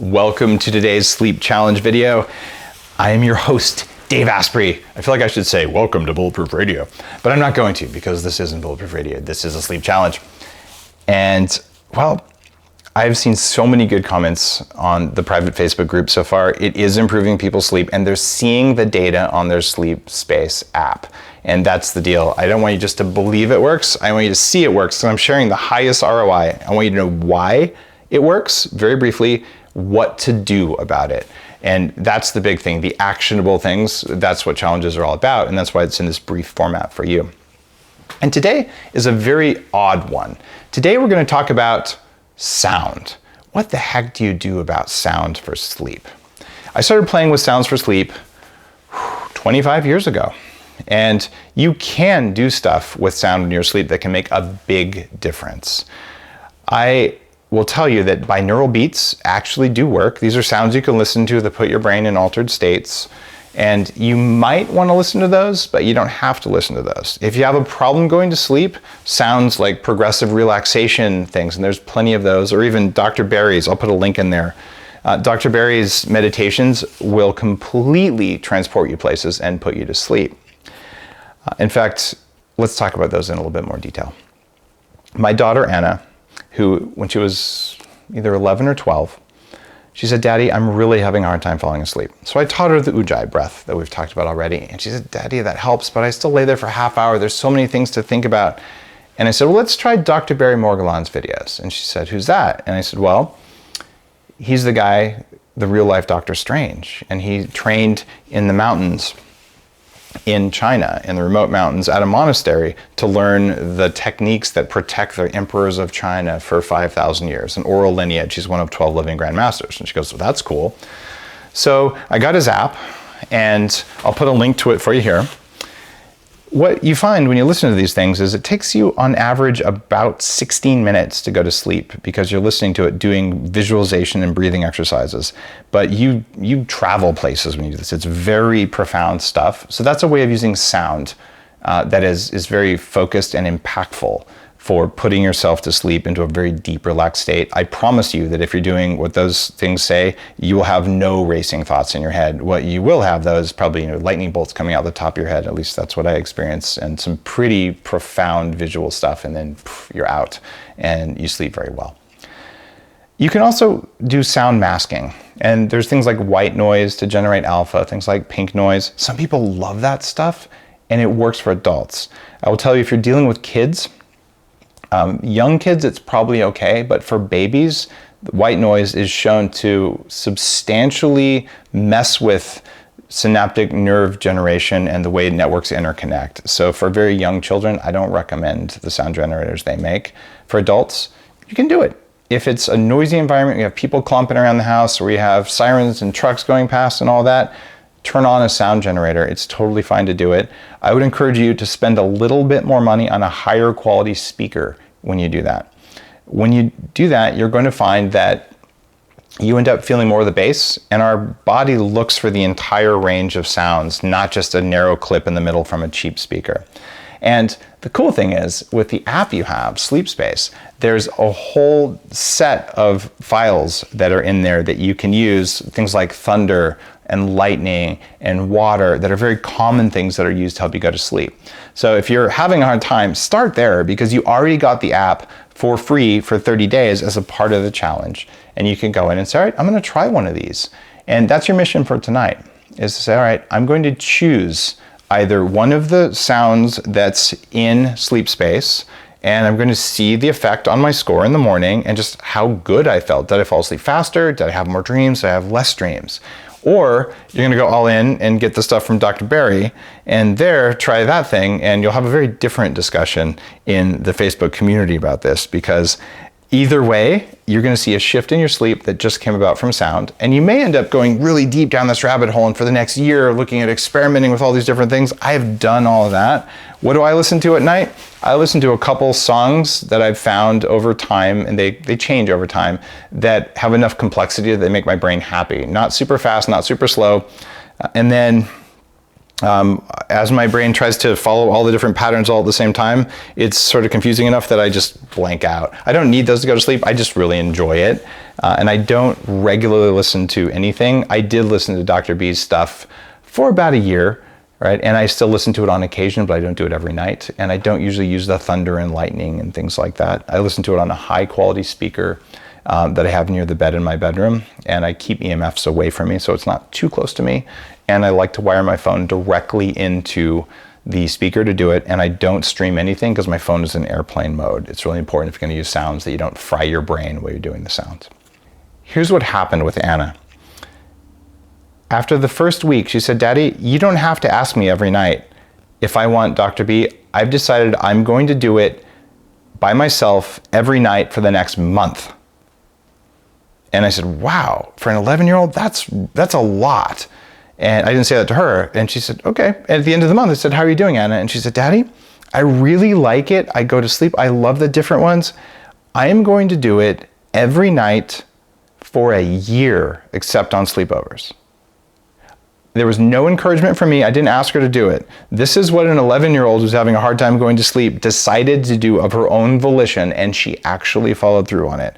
Welcome to today's sleep challenge video. I am your host, Dave Asprey. I feel like I should say, welcome to Bulletproof Radio, but I'm not going to because this isn't Bulletproof Radio. This is a sleep challenge. And well, I've seen so many good comments on the private Facebook group so far. It is improving people's sleep and they're seeing the data on their Sleep Space app. And that's the deal. I don't want you just to believe it works. I want you to see it works. So I'm sharing the highest ROI. I want you to know why it works, very briefly, what to do about it. And that's the big thing, the actionable things. That's what challenges are all about. And that's why it's in this brief format for you. And today is a very odd one. Today we're going to talk about sound. What the heck do you do about sound for sleep? I started playing with sounds for sleep 25 years ago. And you can do stuff with sound in your sleep that can make a big difference. I will tell you that binaural beats actually do work. These are sounds you can listen to that put your brain in altered states. And you might want to listen to those, but you don't have to listen to those. If you have a problem going to sleep, sounds like progressive relaxation things, and there's plenty of those, or even Dr. Barry's, I'll put a link in there. Dr. Barry's meditations will completely transport you places and put you to sleep. In fact, let's talk about those in a little bit more detail. My daughter, Anna, who, when she was either 11 or 12, she said, Daddy, I'm really having a hard time falling asleep. So I taught her the Ujjayi breath that we've talked about already. And she said, Daddy, that helps, but I still lay there for a half hour. There's so many things to think about. And I said, well, let's try Dr. Barry Morguelan's videos. And she said, who's that? And I said, well, he's the guy, the real life Dr. Strange. And he trained in the mountains in China, in the remote mountains, at a monastery to learn the techniques that protect the emperors of China for 5,000 years, an oral lineage. He's one of 12 living Grand Masters. And she goes, well, that's cool. So I got his app, and I'll put a link to it for you here. What you find when you listen to these things is it takes you on average about 16 minutes to go to sleep because you're listening to it doing visualization and breathing exercises. But you travel places when you do this. It's very profound stuff. So that's a way of using sound that is very focused and impactful for putting yourself to sleep into a very deep, relaxed state. I promise you that if you're doing what those things say, you will have no racing thoughts in your head. What you will have, though, is probably lightning bolts coming out the top of your head. At least that's what I experienced, and some pretty profound visual stuff, and then you're out and you sleep very well. You can also do sound masking, and there's things like white noise to generate alpha, things like pink noise. Some people love that stuff, and it works for adults. I will tell you, if you're dealing with kids, young kids, it's probably okay, but for babies, white noise is shown to substantially mess with synaptic nerve generation and the way networks interconnect. So for very young children, I don't recommend the sound generators they make. For adults, you can do it. If it's a noisy environment, you have people clomping around the house, or you have sirens and trucks going past and all that, turn on a sound generator. It's totally fine to do it. I would encourage you to spend a little bit more money on a higher quality speaker when you do that. When you do that, you're going to find that you end up feeling more of the bass, and our body looks for the entire range of sounds, not just a narrow clip in the middle from a cheap speaker. And the cool thing is, with the app you have, Sleep Space, there's a whole set of files that are in there that you can use, things like thunder and lightning and water that are very common things that are used to help you go to sleep. So if you're having a hard time, start there because you already got the app for free for 30 days as a part of the challenge. And you can go in and say, all right, I'm going to try one of these. And that's your mission for tonight, is to say, all right, I'm going to choose either one of the sounds that's in Sleep Space, and I'm going to see the effect on my score in the morning and just how good I felt. Did I fall asleep faster? Did I have more dreams? Did I have less dreams? Or you're going to go all in and get the stuff from Dr. Barry, and there, try that thing, and you'll have a very different discussion in the Facebook community about this, because either way, you're going to see a shift in your sleep that just came about from sound, and you may end up going really deep down this rabbit hole, and for the next year, looking at experimenting with all these different things. I have done all of that. What do I listen to at night? I listen to a couple songs that I've found over time, and they change over time, that have enough complexity that they make my brain happy. Not super fast, not super slow. And then As my brain tries to follow all the different patterns all at the same time, it's sort of confusing enough that I just blank out. I don't need those to go to sleep. I just really enjoy it. And I don't regularly listen to anything. I did listen to Dr. B's stuff for about a year, right? And I still listen to it on occasion, but I don't do it every night. And I don't usually use the thunder and lightning and things like that. I listen to it on a high quality speaker that I have near the bed in my bedroom, and I keep EMFs away from me so it's not too close to me. And I like to wire my phone directly into the speaker to do it, and I don't stream anything because my phone is in airplane mode. It's really important if you're going to use sounds that you don't fry your brain while you're doing the sounds. Here's what happened with Anna. After the first week, she said, "Daddy, you don't have to ask me every night if I want Dr. B. I've decided I'm going to do it by myself every night for the next month." And I said, "Wow, for an 11-year-old, that's a lot." And I didn't say that to her. And she said, "Okay." And at the end of the month, I said, "How are you doing, Anna?" And she said, "Daddy, I really like it. I go to sleep. I love the different ones. I am going to do it every night for a year, except on sleepovers." There was no encouragement from me. I didn't ask her to do it. This is what an 11-year-old who's having a hard time going to sleep decided to do of her own volition, and she actually followed through on it.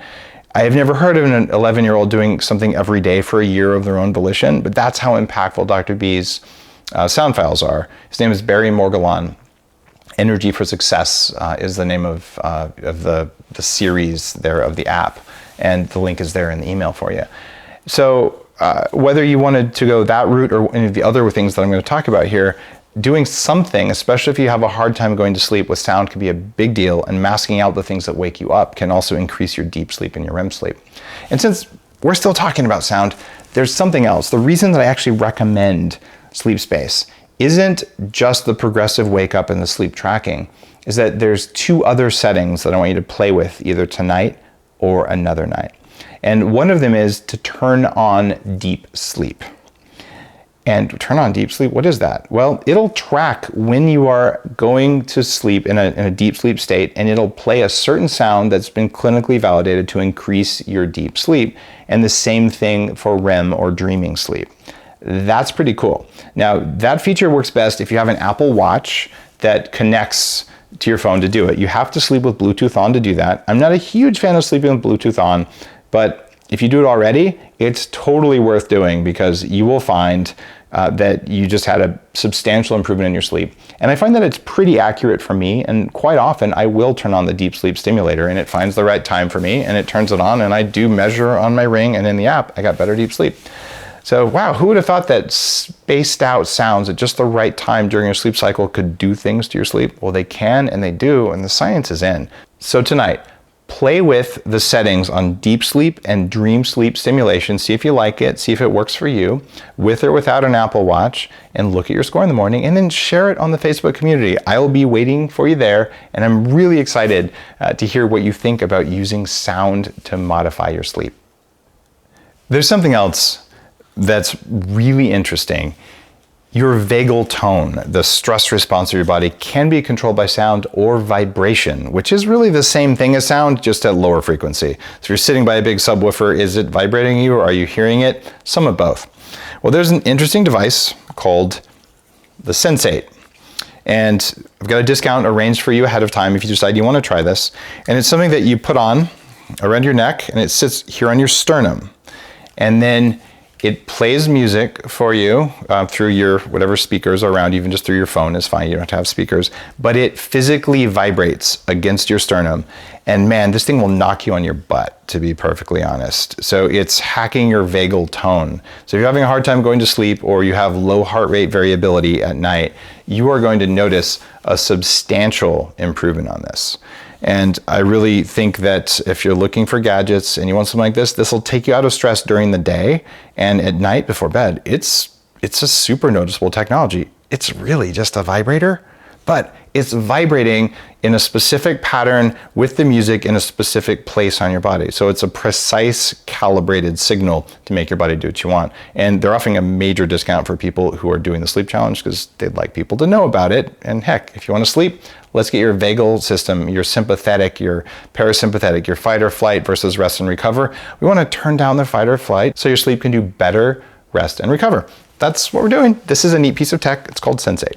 I have never heard of an 11-year-old doing something every day for a year of their own volition, but that's how impactful Dr. B's sound files are. His name is Barry Morguelan. Energy for Success is the name of the series there of the app, and the link is there in the email for you. So whether you wanted to go that route or any of the other things that I'm going to talk about here, doing something, especially if you have a hard time going to sleep with sound, can be a big deal, and masking out the things that wake you up can also increase your deep sleep and your REM sleep. And since we're still talking about sound, there's something else. The reason that I actually recommend Sleep Space isn't just the progressive wake up and the sleep tracking, is that there's two other settings that I want you to play with either tonight or another night. And one of them is to turn on deep sleep. And turn on deep sleep, what is that? Well, it'll track when you are going to sleep in a deep sleep state, and it'll play a certain sound that's been clinically validated to increase your deep sleep. And the same thing for REM or dreaming sleep. That's pretty cool. Now, that feature works best if you have an Apple Watch that connects to your phone to do it. You have to sleep with Bluetooth on to do that. I'm not a huge fan of sleeping with Bluetooth on, but if you do it already, it's totally worth doing because you will find that you just had a substantial improvement in your sleep. And I find that it's pretty accurate for me, and quite often I will turn on the deep sleep stimulator and it finds the right time for me and it turns it on, and I do measure on my ring and in the app, I got better deep sleep. So wow, who would have thought that spaced out sounds at just the right time during your sleep cycle could do things to your sleep? Well, they can and they do, and the science is in. So tonight, play with the settings on deep sleep and dream sleep stimulation. See if you like it, see if it works for you, with or without an Apple Watch, and look at your score in the morning, and then share it on the Facebook community. I will be waiting for you there, and I'm really excited to hear what you think about using sound to modify your sleep. There's something else that's really interesting. Your vagal tone, the stress response of your body, can be controlled by sound or vibration, which is really the same thing as sound, just at lower frequency. So if you're sitting by a big subwoofer, is it vibrating you or are you hearing it? Some of both. Well, there's an interesting device called the Sensate. And I've got a discount arranged for you ahead of time if you decide you want to try this. And it's something that you put on around your neck, and it sits here on your sternum. And then it plays music for you through your whatever speakers are around, even just through your phone is fine, you don't have to have speakers, but it physically vibrates against your sternum. And man, this thing will knock you on your butt, to be perfectly honest. So it's hacking your vagal tone. So if you're having a hard time going to sleep or you have low heart rate variability at night, you are going to notice a substantial improvement on this. And I really think that if you're looking for gadgets and you want something like this will take you out of stress during the day, and at night before bed. It's a super noticeable technology. It's really just a vibrator, but it's vibrating in a specific pattern with the music in a specific place on your body. So it's a precise calibrated signal to make your body do what you want. And they're offering a major discount for people who are doing the sleep challenge because they'd like people to know about it. And heck, if you want to sleep, let's get your vagal system, your sympathetic, your parasympathetic, your fight or flight versus rest and recover. We want to turn down the fight or flight so your sleep can do better rest and recover. that's what we're doing. This is a neat piece of tech. It's called Sensate.